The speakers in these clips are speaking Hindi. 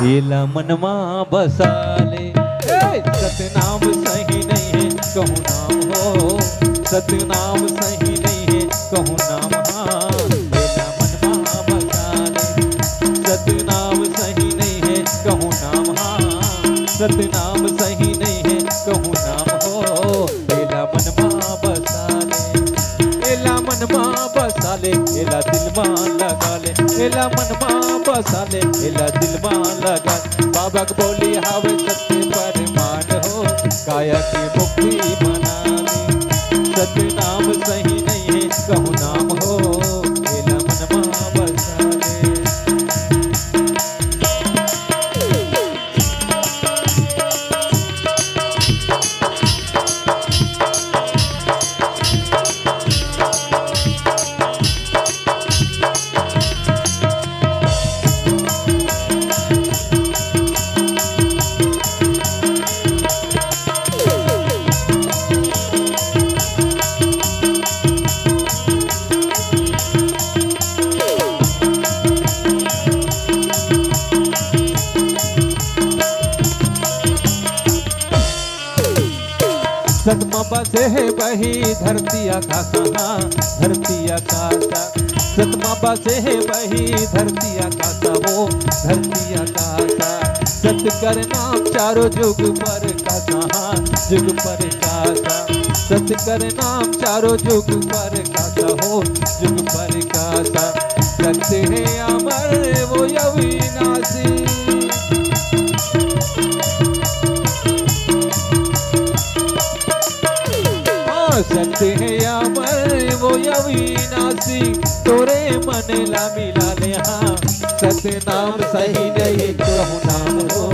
एला मनमा बसाले। सतनाम सही नहीं है कहूँ नाम हो, सतनाम सही नहीं है कहूँ नाम। हाँ एला मनमा बसाले, सतनाम सही नहीं है कहूँ नाम। हाँ सतनाम सही नहीं है कहूँ नाम हो। एला मनमा बसाले, एला मनमा बसाले, एला दिल में लगा ले। एला मनमा बसाले, एला दिल में लगा। बाबा को बोली हावे सत्य परमान हो, काया की मुक्ति बना ले। सतनाम सही नहीं है कहूँ नाम हो, एला मनमा बसाले। सतमा बसे है वही धरती आकाशा, धरती आकाशा। सतमा बसे है वही धरती आकाशा, वो धरती आकाशा। सत कर नाम चारों जुग पर कासा, जुग पर कासा। सत कर नाम चारों जुग पर कासा हो, जुग पर कासा। सत्य है अमर वो अविनाशी, सत्य है अमर वो अविनाशी। तोरे मन ला मिला ले। हाँ सतनाम सही नहीं कहूँ नाम हो,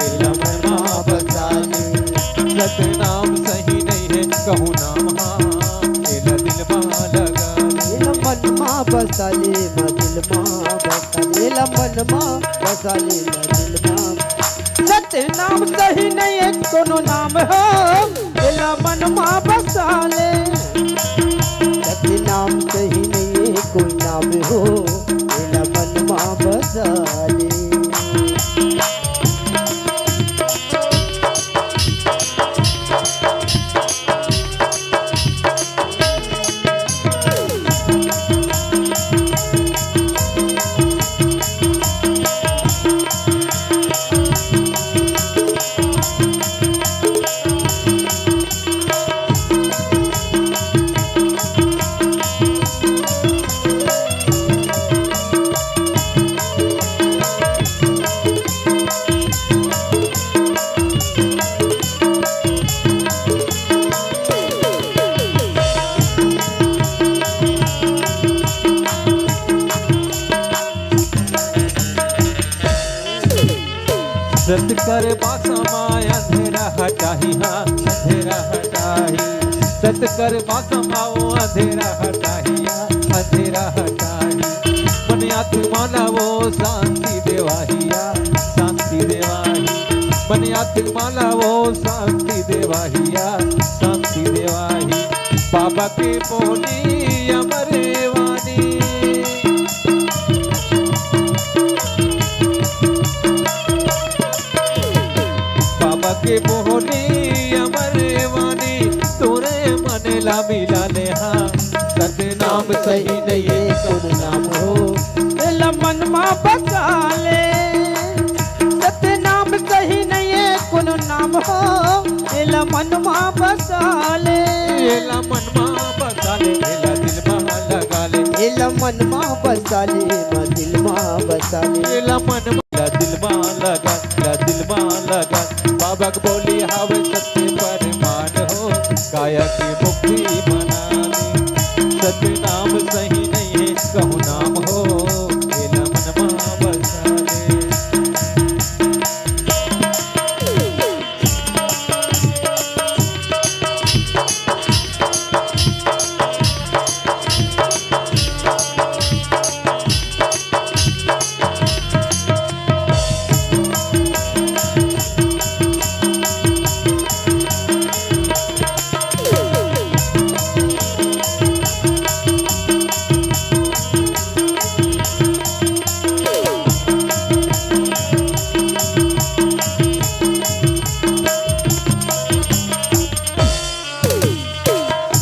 एला मनमा बसाले। सतनाम सही नहीं है कहूँ नाम। हाँ एला दिल में लगा। एला मनमा बसाले दिल में बसाले, एला मनमा बसाले दिल में। सतनाम सही नहीं है कोनो नाम हो, एला मनमा बसाले। सतनाम सही नहीं है कोई नाम हो, एला मनमा बसाले। सत कर बासमाय अंधेरा हटाही। हाँ अंधेरा हटाही। सत कर बासमाओ अंधेरा हटाही, अंधेरा हटाही। मन आत्मा ला वो शांति देवाहिया, शांति देवाही। मन आत्मा ला वो शांति देवाहिया, शांति देवाही। बाबा के बोली अमर वाणी, के बोली अमर वाणी। तोरे मन ला मिला ले। हाँ सतनाम सही नहीं है कोनो नाम हो, एला मनमा बसाले। सतनाम सही नहीं है कोनो नाम हो, एला मनमा बसाले। एला मनमा बसाले, एला दिल में लगा ले। एला मनमा बसाले दिल में बसाले। एला मनमा दिल में लगा, दिल में लगा। बाबा को बोली हावे सत्य परमान हो, काया की मुक्ति बना ले। सतनाम सही नहीं है कहूँ नाम हो, एला मनमा बसाले।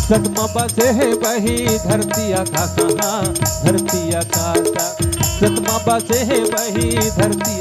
सतमा बसे है वही धरती आकाशा, धरती आकाशा। सतमा बसे है वही धरती